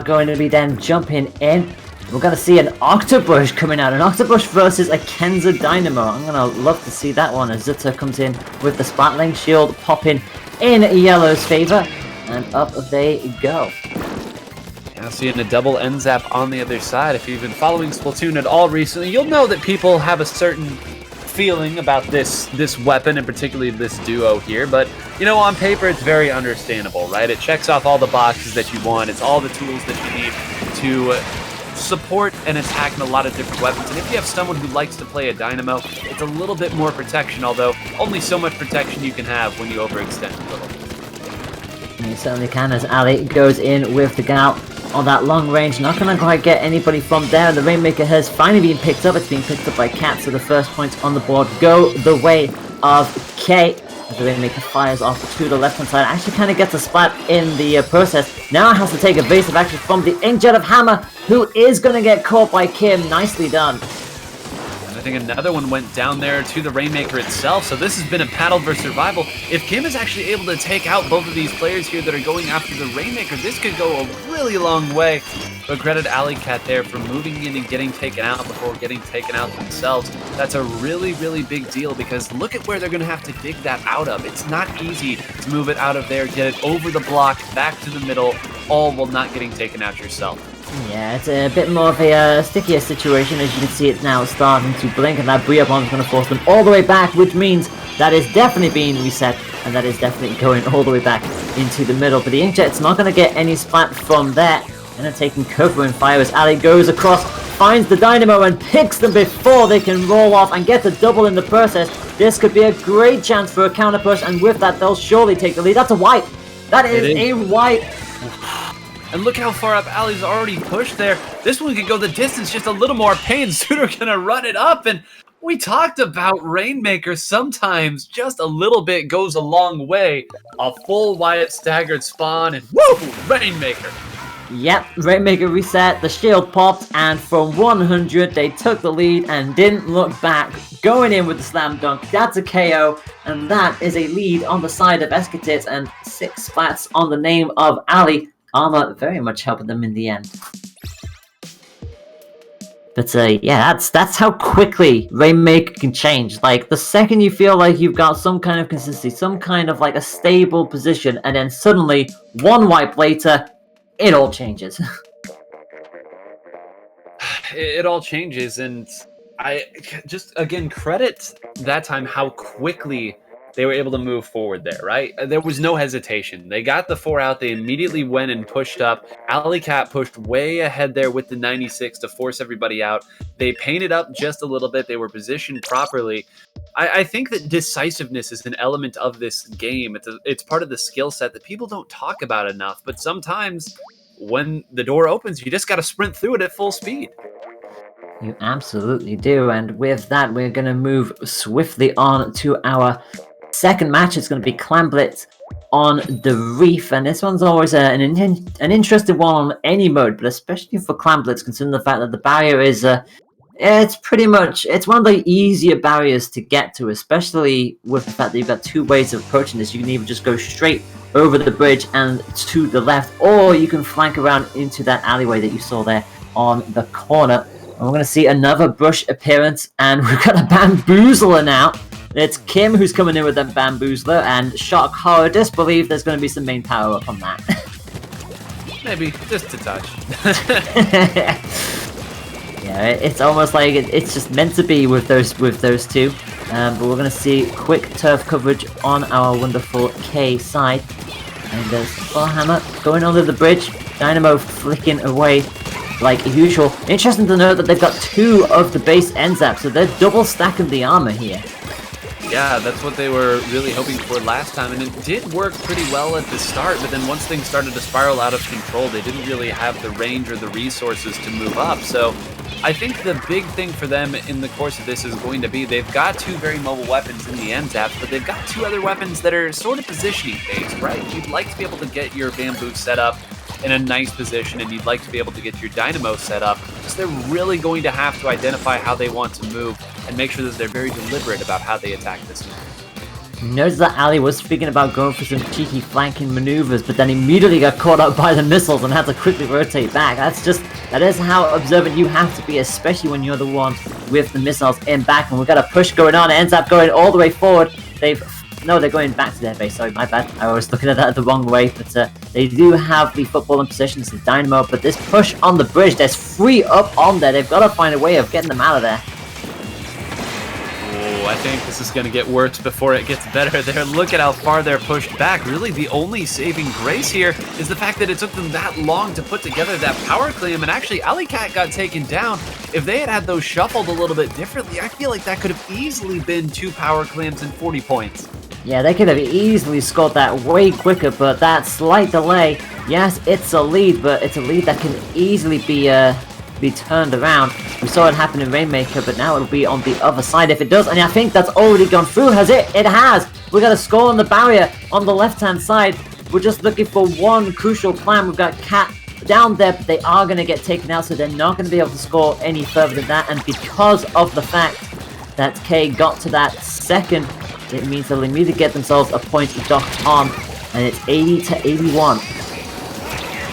going to be then jumping in. We're going to see an Octobrush coming out. An Octobrush versus a Kenza Dynamo. I'm going to love to see that one as Zutta comes in with the Splatling Shield popping in Yellow's favor. And up they go. Now seeing a double end zap on the other side. If you've been following Splatoon at all recently, you'll know that people have a certain feeling about this weapon and particularly this duo here, but you know, on paper it's very understandable, right? It checks off all the boxes that you want. It's all the tools that you need to support and attack in a lot of different weapons. And if you have someone who likes to play a dynamo, it's a little bit more protection, although only so much protection you can have when you overextend a little. You certainly can, as Ali goes in with the Gal on that long range. Not going to quite get anybody from there. The Rainmaker has finally been picked up. It's been picked up by Cat, so the first points on the board go the way of K. As the Rainmaker fires off to the left-hand side. Actually kind of gets a splat in the process. Now has to take evasive action from the Inkjet of Hammer, who is going to get caught by Kim. Nicely done. I think another one went down there to the Rainmaker itself, so this has been a battle for survival. If Kim is actually able to take out both of these players here that are going after the Rainmaker, this could go a really long way. But credit Alley Cat there for moving in and getting taken out before getting taken out themselves. That's a really, really big deal because look at where they're going to have to dig that out of. It's not easy to move it out of there, get it over the block, back to the middle, all while not getting taken out yourself. Yeah, it's a bit more of a stickier situation, as you can see it now starting to blink, and that Bria Bomb is going to force them all the way back, which means that is definitely being reset, and that is definitely going all the way back into the middle. But the Inkjet's not going to get any splat from there, and they're taking cover and fire as Ali goes across, finds the Dynamo, and picks them before they can roll off and get the double in the process. This could be a great chance for a counter push, and with that, they'll surely take the lead. That's a wipe! That is a wipe! And look how far up Ali's already pushed there. This one could go the distance, just a little more pain. Suitor gonna run it up, and we talked about Rainmaker. Sometimes just a little bit goes a long way. A full Wyatt staggered spawn, and woo! Rainmaker. Yep, Rainmaker reset, the shield popped, and from 100 they took the lead and didn't look back, going in with the slam dunk. That's a KO, and that is a lead on the side of Esketit, and 6 splats on the name of Ali. Armor very much helping them in the end. But yeah, that's how quickly Rainmaker can change. Like, the second you feel like you've got some kind of consistency, some kind of like a stable position, and then suddenly, one wipe later, it all changes. It all changes, and I just, again, credit that time how quickly they were able to move forward there, right? There was no hesitation. They got the 4 out. They immediately went and pushed up. Alley Cat pushed way ahead there with the 96 to force everybody out. They painted up just a little bit. They were positioned properly. I think that decisiveness is an element of this game. It's part of the skill set that people don't talk about enough. But sometimes when the door opens, you just got to sprint through it at full speed. You absolutely do. And with that, we're going to move swiftly on to our second match. Is going to be Clamblitz on the Reef, and this one's always an interesting one on any mode, but especially for Clamblitz, considering the fact that the barrier is it's one of the easier barriers to get to, especially with the fact that you've got 2 ways of approaching this. You can either just go straight over the bridge and to the left, or you can flank around into that alleyway that you saw there on the corner. And we're going to see another brush appearance, and we've got a Bamboozler now. It's Kim who's coming in with a Bamboozler, and shock, horror, disbelief, there's going to be some main power up on that. Maybe, just a touch. Yeah, it's almost like it's just meant to be with those two. But we're going to see quick turf coverage on our wonderful K side. And there's Warhammer going under the bridge, Dynamo flicking away like usual. Interesting to note that they've got 2 of the base end zaps, so they're double stacking the armor here. Yeah, that's what they were really hoping for last time, and it did work pretty well at the start, but then once things started to spiral out of control, they didn't really have the range or the resources to move up. So I think the big thing for them in the course of this is going to be they've got 2 very mobile weapons in the end zaps, but they've got 2 other weapons that are sort of positioning based, right? You'd like to be able to get your bamboo set up in a nice position, and you'd like to be able to get your dynamo set up. So they're really going to have to identify how they want to move and make sure that they're very deliberate about how they attack this game. Notice that Ali was speaking about going for some cheeky flanking maneuvers, but then immediately got caught up by the missiles and had to quickly rotate back. That is how observant you have to be, especially when you're the one with the missiles in back. And we've got a push going on. It ends up going all the way forward. No, they're going back to their base. Sorry, my bad. I was looking at that the wrong way. But they do have the football in possession. It's the Dynamo. But this push on the bridge, there's 3 up on there. They've got to find a way of getting them out of there. I think this is going to get worse before it gets better there. Look at how far they're pushed back. Really, the only saving grace here is the fact that it took them that long to put together that power clam, and actually Alleycat got taken down. If they had those shuffled a little bit differently, I feel like that could have easily been 2 power clams and 40 points. Yeah, they could have easily scored that way quicker, but that slight delay, yes, it's a lead, but it's a lead that can easily be turned around. We saw it happen in Rainmaker, but now it'll be on the other side if it does, and I think that's already gone through. Has it? It has! We got a score on the barrier on the left-hand side. We're just looking for one crucial clam. We've got Cat down there, but they are going to get taken out, so they're not going to be able to score any further than that, and because of the fact that K got to that second, it means they'll immediately get themselves a point docked on, and it's 80 to 81.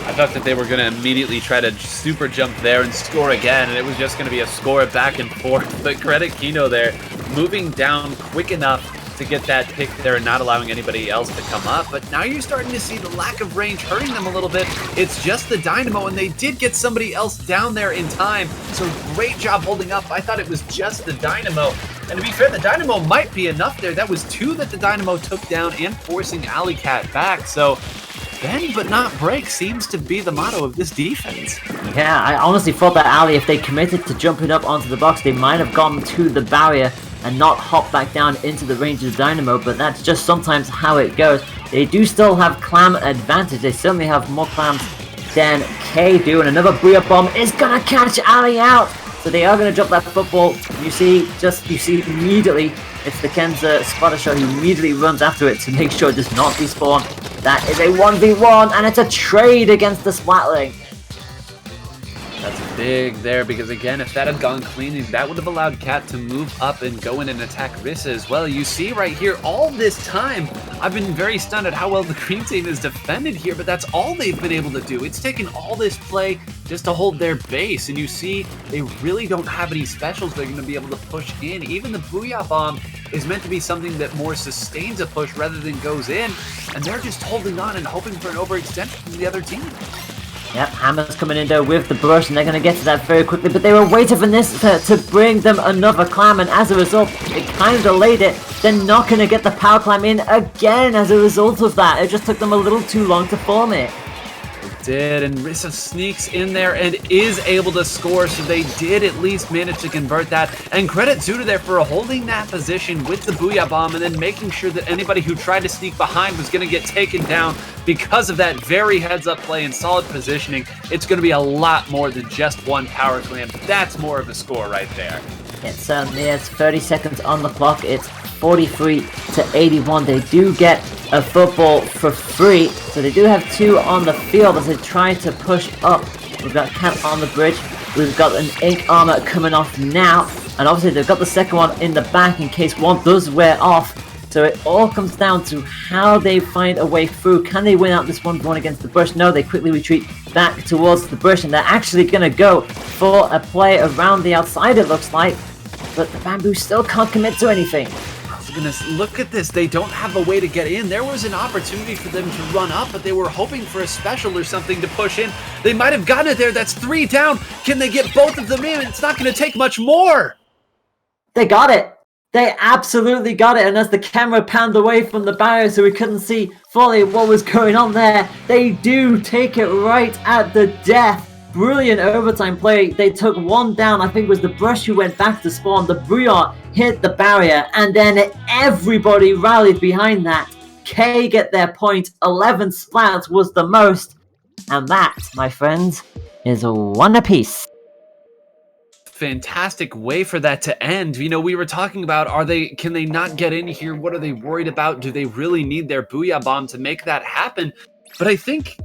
I thought that they were going to immediately try to super jump there and score again, and it was just going to be a score back and forth. But credit Kino there, moving down quick enough to get that pick there and not allowing anybody else to come up. But now you're starting to see the lack of range hurting them a little bit. It's just the Dynamo, and they did get somebody else down there in time. So great job holding up. I thought it was just the Dynamo. And to be fair, the Dynamo might be enough there. That was 2 that the Dynamo took down and forcing Alleycat back. So bend but not break seems to be the motto of this defense. Yeah, I honestly thought that Ali, if they committed to jumping up onto the box, they might have gone to the barrier and not hop back down into the range of the Dynamo, but that's just sometimes how it goes. They do still have clam advantage. They certainly have more clams than K do, and another Booyah Bomb is gonna catch Ali out. So they are gonna drop that football. You see immediately, it's the Kenza spotter shot who immediately runs after it to make sure it does not despawn. That is a 1v1, and it's a trade against the Splatling. That's big there, because again, if that had gone clean, that would have allowed Cat to move up and go in and attack Rissa as well. You see right here, all this time, I've been very stunned at how well the green team is defended here, but that's all they've been able to do. It's taken all this play just to hold their base, and you see they really don't have any specials they're going to be able to push in. Even the Booyah Bomb is meant to be something that more sustains a push rather than goes in, and they're just holding on and hoping for an overextension from the other team. Yep, Hammer's coming in there with the brush, and they're going to get to that very quickly, but they were waiting for Nista to bring them another clam, and as a result, it kind of delayed it. They're not going to get the power clam in again as a result of that. It just took them a little too long to form it. Did, and Rissa sneaks in there and is able to score, so they did at least manage to convert that. And credit Zuda there for holding that position with the Booyah Bomb and then making sure that anybody who tried to sneak behind was going to get taken down because of that very heads-up play and solid positioning. It's going to be a lot more than just one power clam. That's more of a score right there. It certainly is. 30 seconds on the clock. It's 43 to 81. They do get a football for free, so they do have 2 on the field as they try to push up. We've got Cat on the bridge. We've got an Ink Armor coming off now, and obviously they've got the second one in the back in case one does wear off. So it all comes down to how they find a way through. Can they win out this 1v1 against the bush? No, they quickly retreat back towards the bush, and they're actually going to go for a play around the outside, it looks like. But the Bamboo still can't commit to anything. Goodness, look at this. They don't have a way to get in. There was an opportunity for them to run up, but they were hoping for a special or something to push in. They might have gotten it there. That's 3 down. Can they get both of them in? It's not going to take much more. They got it. They absolutely got it. And as the camera panned away from the barrier so we couldn't see fully what was going on there, they do take it right at the death. Brilliant overtime play. They took 1 down. I think it was the brush who went back to spawn. The Brouillard hit the barrier, and then everybody rallied behind that. K get their point. 11 splats was the most. And that, my friends, is 1 apiece. Fantastic way for that to end. You know, we were talking about, can they not get in here? What are they worried about? Do they really need their Booyah Bomb to make that happen? But I think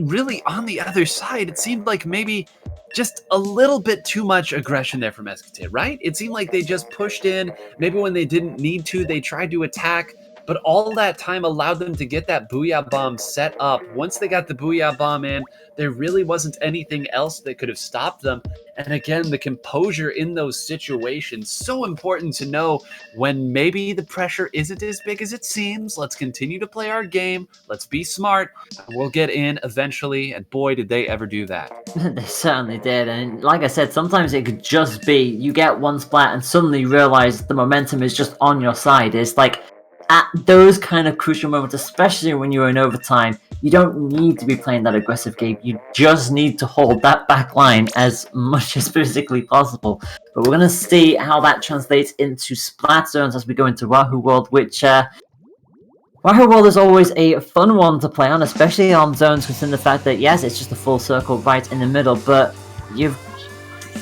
really on the other side, it seemed like maybe just a little bit too much aggression there from Esketit, right? It seemed like they just pushed in. Maybe when they didn't need to, they tried to attack. but all that time allowed them to get that Booyah Bomb set up. Once they got the Booyah Bomb in, there really wasn't anything else that could have stopped them. And again, the composure in those situations, so important to know when maybe the pressure isn't as big as it seems. Let's continue to play our game. Let's be smart. And we'll get in eventually. And boy, did they ever do that. They certainly did, and like I said, sometimes it could just be you get one splat and suddenly you realize the momentum is just on your side. It's like at those kind of crucial moments, especially when you're in overtime, you don't need to be playing that aggressive game. You just need to hold that back line as much as physically possible. But we're going to see how that translates into splat zones as we go into Wahoo World, which Wahoo World is always a fun one to play on, especially on zones, considering the fact that, yes, it's just a full circle right in the middle, but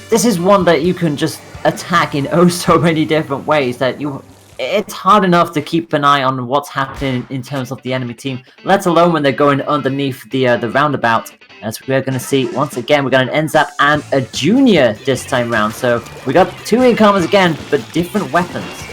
this is one that you can just attack in oh so many different ways that it's hard enough to keep an eye on what's happening in terms of the enemy team, let alone when they're going underneath the roundabout. As we're going to see, once again, we got an NZAP and a Junior this time round. So we got two incomers again, but different weapons.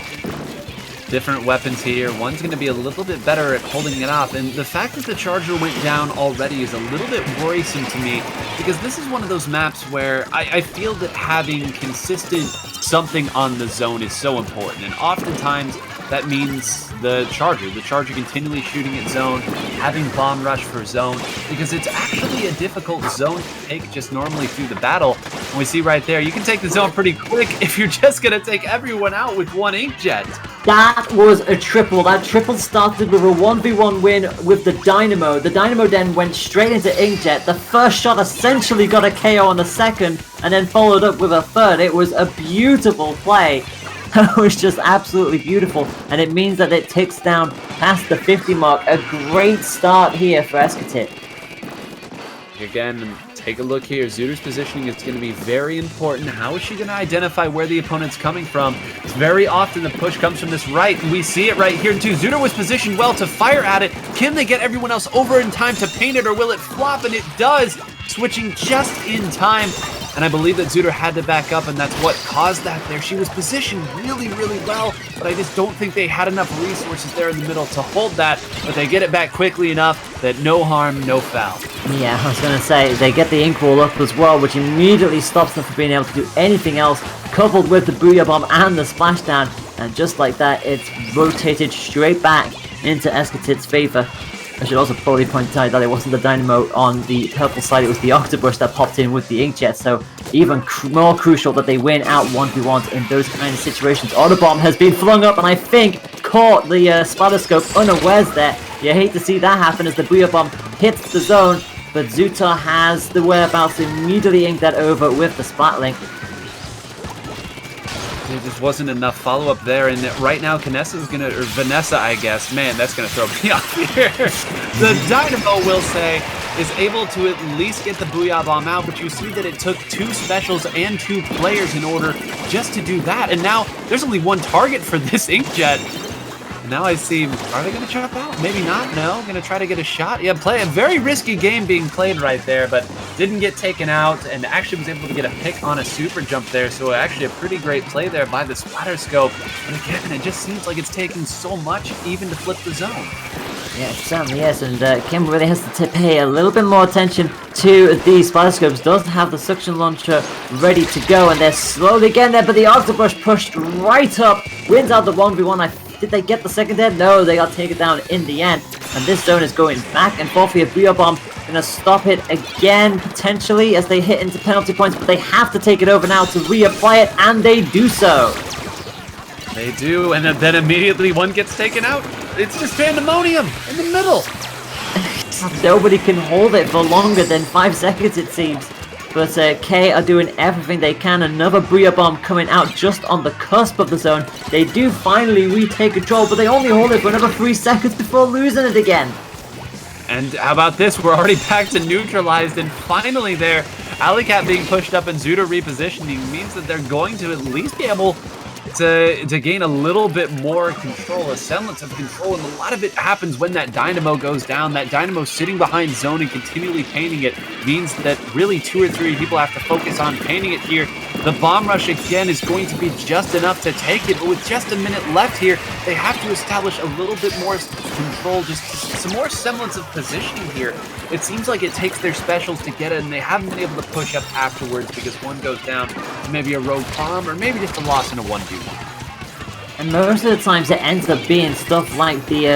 Different weapons here. One's going to be a little bit better at holding it off, and the fact that the Charger went down already is a little bit worrisome to me, because this is one of those maps where I feel that having consistent something on the zone is so important, and oftentimes that means the Charger continually shooting at zone, having bomb rush for zone, because it's actually a difficult zone to take just normally through the battle. And we see right there, you can take the zone pretty quick if you're just going to take everyone out with one inkjet. That was a triple. That triple started with a 1v1 win with the Dynamo. The Dynamo then went straight into Inkjet. The first shot essentially got a KO on the second, and then followed up with a third. It was a beautiful play. It was just absolutely beautiful, and it means that it ticks down past the 50 mark. A great start here for Esketit. Again, take a look here. Zooter's positioning is going to be very important. How is she going to identify where the opponent's coming from? It's very often the push comes from this right, and we see it right here too. Zooter was positioned well to fire at it. Can they get everyone else over in time to paint it, or will it flop? And it does, switching just in time. And I believe that Zooter had to back up, and that's what caused that there. She was positioned really, really well, but I just don't think they had enough resources there in the middle to hold that. But they get it back quickly enough that no harm, no foul. Yeah, I was going to say, they get the ink wall up as well, which immediately stops them from being able to do anything else, coupled with the Booyah Bomb and the Splashdown. And just like that, it's rotated straight back into Esketit's favor. I should also probably point out that it wasn't the Dynamo on the purple side, it was the Octobrush that popped in with the Inkjet, so even more crucial that they win out 1v1s in those kind of situations. Autobomb has been flung up and I think caught the Splatterscope unawares there. You hate to see that happen as the Booyah Bomb hits the zone, but Zooter has the whereabouts to immediately ink that over with the Splat Link. There just wasn't enough follow-up there, and right now Vanessa, I guess, man, that's gonna throw me off here. The Dynamo, will say, is able to at least get the Booyah Bomb out, but you see that it took 2 specials and 2 players in order just to do that, and now there's only 1 target for this Inkjet. Now I see, are they going to jump out? Maybe not, no. Going to try to get a shot. Yeah, play a very risky game being played right there, but didn't get taken out, and actually was able to get a pick on a super jump there, so actually a pretty great play there by the Splatterscope. But again, it just seems like it's taking so much even to flip the zone. Yeah, it certainly is, and Kim really has to pay a little bit more attention to the Splatterscopes. Does have the suction launcher ready to go, and they're slowly getting there, but the Octobrush pushed right up, wins out the 1v1. Did they get the second hit? No, they got taken down in the end. And this zone is going back and forth here. Booyah Bomb gonna stop it again, potentially, as they hit into penalty points, but they have to take it over now to reapply it, and they do so. They do, and then immediately one gets taken out. It's just pandemonium in the middle. Nobody can hold it for longer than 5 seconds, it seems. But K are doing everything they can. Another Booyah Bomb coming out just on the cusp of the zone. They do finally retake control, but they only hold it for another 3 seconds before losing it again. And how about this? We're already back to neutralized, and finally there, Alleycat being pushed up and Zooter repositioning means that they're going to at least be able to gain a little bit more control, a semblance of control, and a lot of it happens when that Dynamo goes down. That Dynamo sitting behind zone and continually painting it means that really 2 or 3 people have to focus on painting it here. The bomb rush again is going to be just enough to take it, but with just a minute left here, they have to establish a little bit more control, just some more semblance of positioning here. It seems like it takes their specials to get it, and they haven't been able to push up afterwards because one goes down, maybe a rogue bomb, or maybe just a loss in a 1v1. And most of the times it ends up being stuff like the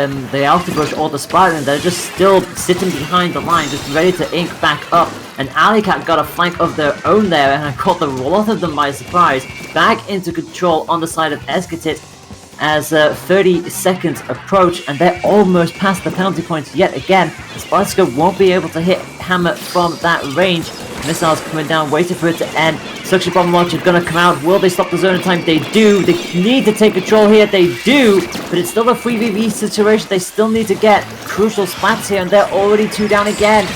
Alpha or the Spartan that are just still sitting behind the line, just ready to ink back up. And Alicat got a flank of their own there, and I caught the lot of them by surprise. Back into control on the side of Esketit as 30 seconds approach, and they're almost past the penalty points yet again. The Spartan won't be able to hit Hammer from that range. Missiles coming down, waiting for it to end. Suction bomb launcher gonna come out. Will they stop the zone in time? They do. They need to take control here. They do. But it's still a 3v3 situation. They still need to get crucial splats here, and they're already 2 down again.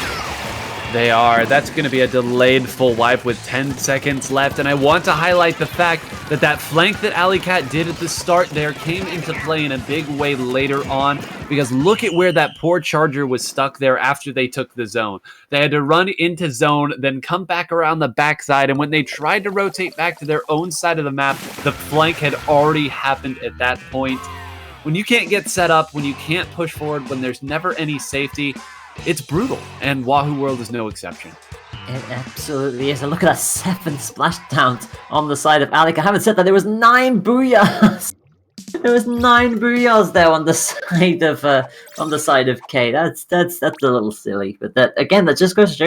They are. That's going to be a delayed full wipe with 10 seconds left. And I want to highlight the fact that that flank that Alicat did at the start there came into play in a big way later on. Because look at where that poor Charger was stuck there after they took the zone. They had to run into zone, then come back around the backside. And when they tried to rotate back to their own side of the map, the flank had already happened at that point. When you can't get set up, when you can't push forward, when there's never any safety, it's brutal, and Wahoo World is no exception. It absolutely is. And look at that 7 splashdowns on the side of Alec. I haven't said that there was 9 booyahs. There was 9 booyahs there on the side of K. That's a little silly, but that again, that just goes to show